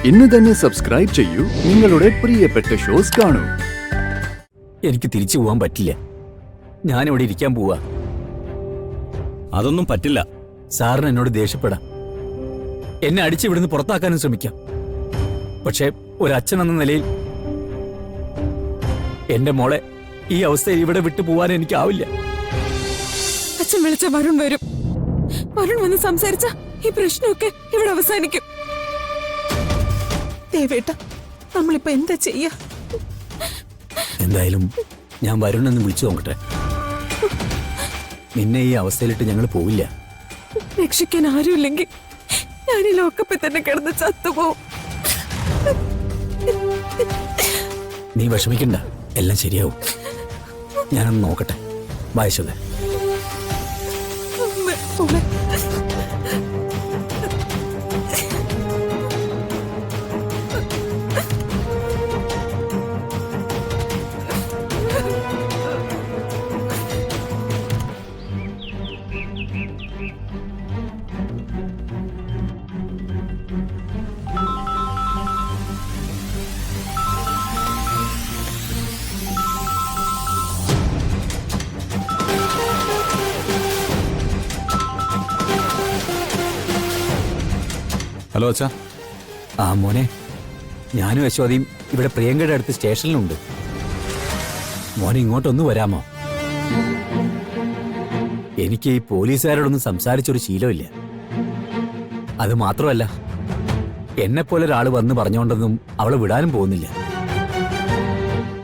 ഇന്ന് തന്നെ സബ്സ്ക്രൈബ് ചെയ്യൂ, നിങ്ങളുടെ പ്രിയപ്പെട്ട ഷോസ് കാണൂ. എനിക്ക് തിരിച്ചു പോവാൻ പറ്റില്ല. ഞാനിവിടെ ഇരിക്കാൻ പോവാ. അതൊന്നും പറ്റില്ല. സാറിന് എന്നോട് ദേഷ്യപ്പെടാം, എന്നെ അടിച്ച് ഇവിടുന്ന് പുറത്താക്കാനും ശ്രമിക്കാം. പക്ഷേ ഒരച്ഛൻ എന്ന നിലയിൽ എന്റെ മോളെ ഈ അവസ്ഥയിൽ ഇവിടെ വിട്ടു പോവാൻ എനിക്കാവില്ല. അച്ഛൻ വിളിച്ച വരുൺ വരും. വരുൺ വന്ന് സംസാരിച്ച ഈ പ്രശ്നമൊക്കെ ഇവിടെ അവസാനിക്കും. ദേവേട്ട, നമ്മളിപ്പോ എന്താ ചെയ്യാ? എന്തായാലും ഞാൻ വരുണെന്ന് വിളിച്ചു നോക്കട്ടെ. നിന്നെ ഈ അവസ്ഥയിലിട്ട് ഞങ്ങൾ പോവില്ല. രക്ഷിക്കാൻ ആരുമില്ലെങ്കിൽ ഞാൻ ഈ ലോക്കപ്പിൽ തന്നെ കിടന്ന് ചത്തുപോകും. നീ വിഷമിക്കണ്ട, എല്ലാം ശരിയാവും. ഞാനൊന്ന് നോക്കട്ടെ. വായിച്ചത് ഹലോ അച്ഛാ. ആ മോനെ, ഞാനും യശോദയും ഇവിടെ പ്രിയങ്കയുടെ അടുത്ത് സ്റ്റേഷനിലുണ്ട്. മോനെ ഇങ്ങോട്ടൊന്ന് വരാമോ? എനിക്ക് ഈ പോലീസുകാരോടൊന്നും സംസാരിച്ചൊരു ശീലമില്ല. അത് മാത്രമല്ല, എന്നെപ്പോലെ ഒരാൾ വന്ന് പറഞ്ഞുകൊണ്ടൊന്നും അവളെ വിടാനും പോകുന്നില്ല.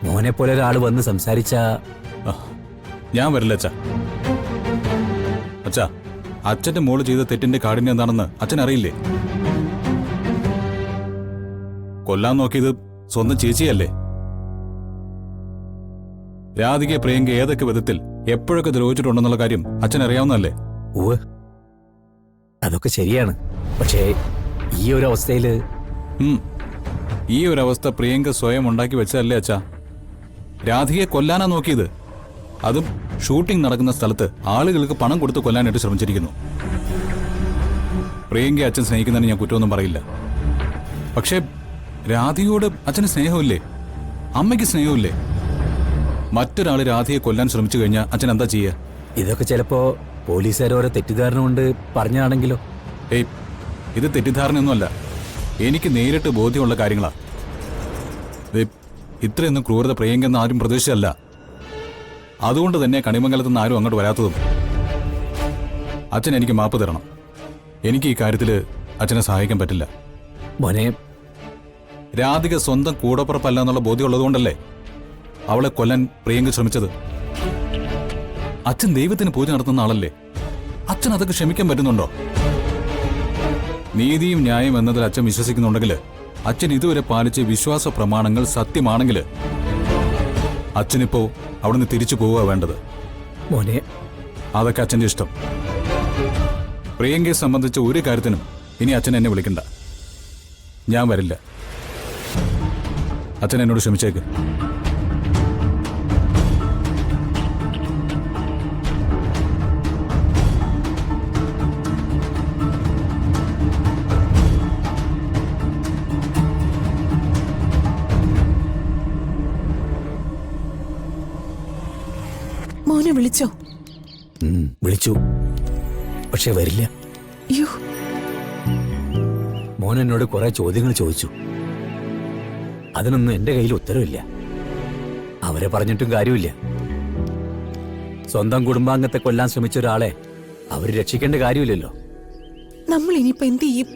മോനെപ്പോലെ ഒരാൾ വന്ന് സംസാരിച്ച ഞാൻ വരില്ല അച്ഛാ. അച്ഛാ, അച്ഛന്റെ മോള് ചെയ്ത തെറ്റിന്റെ കാഠിന്യം എന്താണെന്ന് അച്ഛൻ അറിയില്ലേ? കൊല്ലാൻ നോക്കിയത് സ്വന്തം ചേച്ചിയല്ലേ? രാധികയെ പ്രിയങ്ക ഏതൊക്കെ വിധത്തിൽ എപ്പോഴൊക്കെ ദ്രോഹിച്ചിട്ടുണ്ടെന്നുള്ള കാര്യം അച്ഛൻ അറിയാവുന്നതല്ലേ? ഓ, അതൊക്കെ ശരിയാണ്. പക്ഷേ ഈ ഒരു അവസ്ഥയില് ഈ ഒരു അവസ്ഥ പ്രിയങ്ക സ്വയം ഉണ്ടാക്കി വെച്ചതല്ലേ അച്ഛാ? രാധികയെ കൊല്ലാനാ നോക്കിയത്. അതും ഷൂട്ടിംഗ് നടക്കുന്ന സ്ഥലത്ത് ആളുകൾക്ക് പണം കൊടുത്ത് കൊല്ലാനായിട്ട് ശ്രമിച്ചിരിക്കുന്നു. പ്രിയങ്കയെ അച്ഛൻ സ്നേഹിക്കുന്നതിന് ഞാൻ കുറ്റമൊന്നും പറയില്ല. പക്ഷേ രാധികയോട് അച്ഛന് സ്നേഹമില്ലേ? അമ്മയ്ക്ക് സ്നേഹമില്ലേ? മറ്റൊരാൾ രാധികയെ കൊല്ലാൻ ശ്രമിച്ചു കഴിഞ്ഞാൽ അച്ഛൻ എന്താ ചെയ്യുക? ഇതൊക്കെ ചിലപ്പോ പോലീസുകാരോരോ തെറ്റിദ്ധാരണ കൊണ്ട് പറഞ്ഞാണെങ്കിലോ? ഏയ്, ഇത് തെറ്റിദ്ധാരണയൊന്നുമല്ല. എനിക്ക് നേരിട്ട് ബോധ്യമുള്ള കാര്യങ്ങളാ. ഇത്രയൊന്നും ക്രൂരത പ്രിയങ്കെന്ന് ആരും പ്രതീക്ഷിച്ചല്ല. അതുകൊണ്ട് തന്നെ കണിമംഗലത്ത് നിന്ന് ആരും അങ്ങോട്ട് വരാത്തതും. അച്ഛൻ എനിക്ക് മാപ്പ് തരണം. എനിക്ക് ഈ കാര്യത്തിൽ അച്ഛനെ സഹായിക്കാൻ പറ്റില്ല. മോനെ, രാധിക സ്വന്തം കൂടപ്പുറപ്പല്ല എന്നുള്ള ബോധ്യമുള്ളതുകൊണ്ടല്ലേ അവളെ കൊല്ലാൻ പ്രിയങ്ക ശ്രമിച്ചത്. അച്ഛൻ ദൈവത്തിന് പൂജ നടത്തുന്ന ആളല്ലേ? അച്ഛൻ അതൊക്കെ ക്ഷമിക്കാൻ പറ്റുന്നുണ്ടോ? നീതിയും ന്യായം എന്നതിൽ അച്ഛൻ വിശ്വസിക്കുന്നുണ്ടെങ്കിൽ, അച്ഛൻ ഇതുവരെ പാലിച്ച വിശ്വാസ പ്രമാണങ്ങൾ സത്യമാണെങ്കിൽ അച്ഛനിപ്പോ അവിടുന്ന് തിരിച്ചു പോവുക വേണ്ടത്. മോനെ, അതൊക്കെ അച്ഛന്റെ ഇഷ്ടം. പ്രിയങ്കയെ സംബന്ധിച്ച ഒരു കാര്യത്തിനും ഇനി അച്ഛൻ എന്നെ വിളിക്കണ്ട. ഞാൻ വരില്ല. അച്ഛൻ എന്നോട് ക്ഷമിച്ചേക്ക്. മോനെ വിളിച്ചോ? വിളിച്ചു, പക്ഷെ വരില്ല. മോൻ എന്നോട് കുറെ ചോദ്യങ്ങൾ ചോദിച്ചു. അതിനൊന്നും എന്റെ കയ്യിൽ ഉത്തരവില്ല. അവരെ പറഞ്ഞിട്ടും കാര്യമില്ല. സ്വന്തം കുടുംബാംഗത്തെ കൊല്ലാൻ ശ്രമിച്ച ഒരാളെ അവര് രക്ഷിക്കേണ്ട കാര്യമില്ലല്ലോ. നമ്മൾ ഇനിയിപ്പോ എന്ത് ചെയ്യും?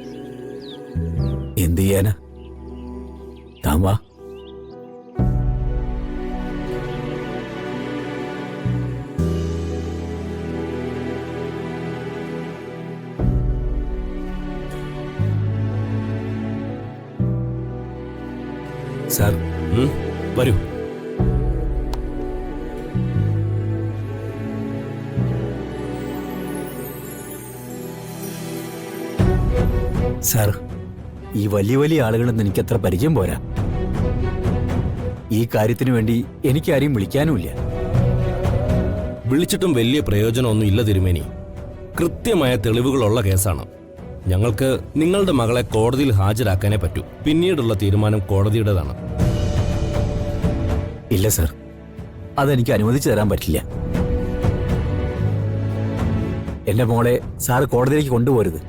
എന്ത് ചെയ്യാനാ? താൻ വാ. സാർ, വരൂ. സാർ, ഈ വലിയ വലിയ ആളുകളൊന്നും എനിക്കത്ര പരിചയം പോരാ. ഈ കാര്യത്തിനു വേണ്ടി എനിക്കാരെയും വിളിക്കാനുമില്ല. വിളിച്ചിട്ടും വലിയ പ്രയോജനമൊന്നും ഇല്ല തിരുമേനി. കൃത്യമായ തെളിവുകളുള്ള കേസാണ്. ഞങ്ങൾക്ക് നിങ്ങളുടെ മകളെ കോടതിയിൽ ഹാജരാക്കാനേ പറ്റൂ. പിന്നീടുള്ള തീരുമാനം കോടതിയുടേതാണ്. ഇല്ല സർ, അതെനിക്ക് അനുവദിച്ചു തരാൻ പറ്റില്ല. എന്റെ മോളെ സാറ് കോടതിയിലേക്ക് കൊണ്ടുപോരുത്.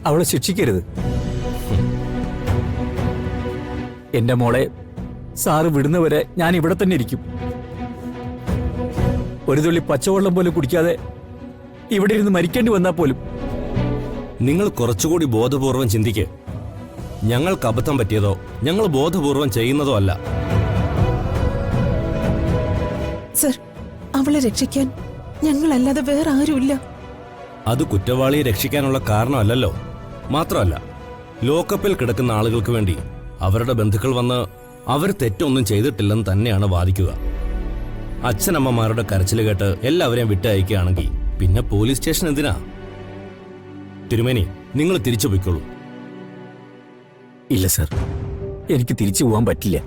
അവളെ ശിക്ഷിക്കരുത്. എന്റെ മോളെ സാറ് വിടുന്നവരെ ഞാൻ ഇവിടെ തന്നെ ഇരിക്കും. ഒരു തുള്ളി പച്ചവെള്ളം പോലും കുടിക്കാതെ ഇവിടെ ഇരുന്ന് മരിക്കേണ്ടി വന്നാൽ പോലും. നിങ്ങൾ കുറച്ചുകൂടി ബോധപൂർവം ചിന്തിക്ക്. ഞങ്ങൾക്ക് അബദ്ധം പറ്റിയതോ ഞങ്ങൾ ബോധപൂർവം ചെയ്യുന്നതോ അല്ല. സർ, അവളെ രക്ഷിക്കാൻ ഞങ്ങളല്ലാതെ വേറെ ആരുമില്ല. അത് കുറ്റവാളിയെ രക്ഷിക്കാനുള്ള കാരണമല്ലല്ലോ. മാത്രമല്ല, ലോക്കപ്പിൽ കിടക്കുന്ന ആളുകൾക്ക് വേണ്ടി അവരുടെ ബന്ധുക്കൾ വന്ന് അവർ തെറ്റൊന്നും ചെയ്തിട്ടില്ലെന്ന് തന്നെയാണ് വാദിക്കുക. അച്ഛനമ്മമാരുടെ കരച്ചിൽ കേട്ട് എല്ലാവരെയും വിട്ടയക്കുകയാണെങ്കിൽ പിന്നെ പോലീസ് സ്റ്റേഷൻ എന്തിനാ? തിരുമേനി, നിങ്ങൾ തിരിച്ചു പോയിക്കോളൂ. ഇല്ല സർ, എനിക്ക് തിരിച്ചു പോകാൻ പറ്റില്ല.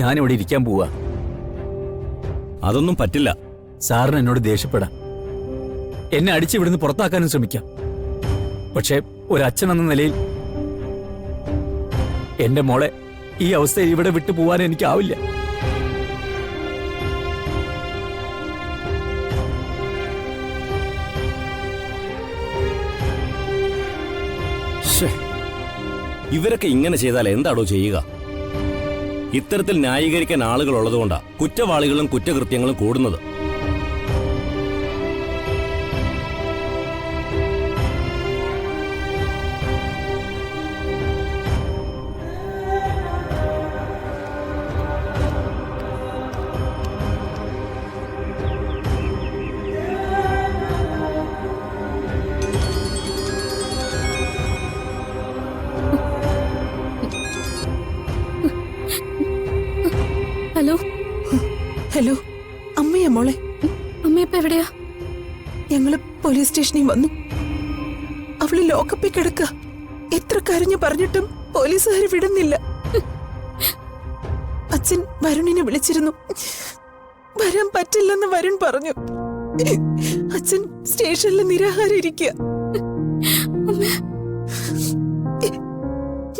ഞാനിവിടെ ഇരിക്കാൻ പോവാ. അതൊന്നും പറ്റില്ല. സാറിന് എന്നോട് ദേഷ്യപ്പെടാം, എന്നെ അടിച്ച് ഇവിടുന്ന് പുറത്താക്കാനും ശ്രമിക്കാം. പക്ഷേ ഒരച്ഛൻ എന്ന നിലയിൽ എന്റെ മോളെ ഈ അവസ്ഥയിൽ ഇവിടെ വിട്ടു പോവാൻ എനിക്കാവില്ല. ഇവരൊക്കെ ഇങ്ങനെ ചെയ്താൽ എന്താണോ ചെയ്യുക? ഇത്തരത്തിൽ ന്യായീകരിക്കാൻ ആളുകൾ ഉള്ളതുകൊണ്ടാ കുറ്റവാളികളും കുറ്റകൃത്യങ്ങളും കൂടുന്നത്. ഹലോ ഹലോ, അമ്മയാ മോളെ. അമ്മയപ്പ എവിടെയാ? ഞങ്ങള് പോലീസ് സ്റ്റേഷനിൽ വന്നു. അവള് ലോക്കപ്പിൽ കിടക്ക. എത്ര കരഞ്ഞു പറഞ്ഞിട്ടും പോലീസുകാർ വിടുന്നില്ല. അച്ഛൻ വരുണിനെ വിളിച്ചിരുന്നു. വരാൻ പറ്റില്ലെന്ന് വരുൺ പറഞ്ഞു. അച്ഛൻ സ്റ്റേഷനിൽ നിരാഹാരം ഇരിക്കുക.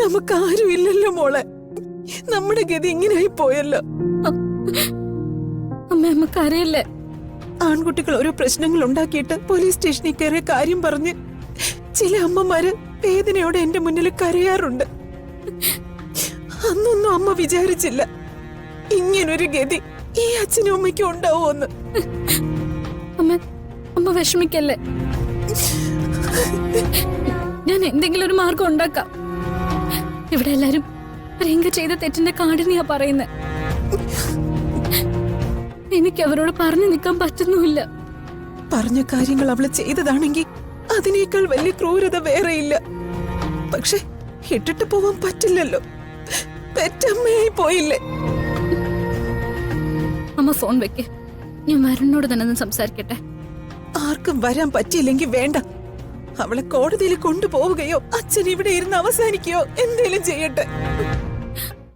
നമുക്കാരും ഇല്ലല്ലോ മോളെ. നമ്മുടെ ഗതി ഇങ്ങനെയായി പോയല്ലോ. അമ്മ, നമുക്കറിയില്ലേ, ആൺകുട്ടികൾ ഓരോ പ്രശ്നങ്ങൾ ഉണ്ടാക്കിയിട്ട് പോലീസ് സ്റ്റേഷനിൽ കയറിയ കാര്യം പറഞ്ഞ് ചില അമ്മമാര് വേദനയോടെ എന്റെ മുന്നിൽ കരയാറുണ്ട്. അന്നൊന്നും അമ്മ വിചാരിച്ചില്ല ഇങ്ങനൊരു ഗതി ഈ അച്ഛനും അമ്മയ്ക്കും ഉണ്ടാവുമെന്ന്. അമ്മ വിഷമിക്കല്ലേ. ഞാൻ എന്തെങ്കിലും ഒരു മാർഗം ഉണ്ടാക്കാം. ഇവിടെ എല്ലാരും പ്രിയങ്ക ചെയ്ത തെറ്റിന്റെ കാഠിന്യാ പറയുന്നത്. എനിക്ക് അവരോട് പറഞ്ഞു നിൽക്കാൻ പറ്റുന്നുമില്ല. പറഞ്ഞ കാര്യങ്ങൾ അവള് ചെയ്തതാണെങ്കിൽ അതിനേക്കാൾ വലിയ ക്രൂരത വേറെയില്ല. പക്ഷെ ഇട്ടിട്ട് പോവാൻ പറ്റില്ലല്ലോ. പെറ്റമ്മയായി പോയില്ലേ. അമ്മ ഫോൺ വെക്ക്. ഞാൻ വരുണിനോട് തന്നെ ഒന്ന് സംസാരിക്കട്ടെ. ആർക്കും വരാൻ പറ്റിയില്ലെങ്കിൽ വേണ്ട. അവളെ കോടതിയിൽ കൊണ്ടുപോവുകയോ അച്ഛൻ ഇവിടെ ഇരുന്ന് അവസാനിക്കുകയോ എന്തേലും ചെയ്യട്ടെ.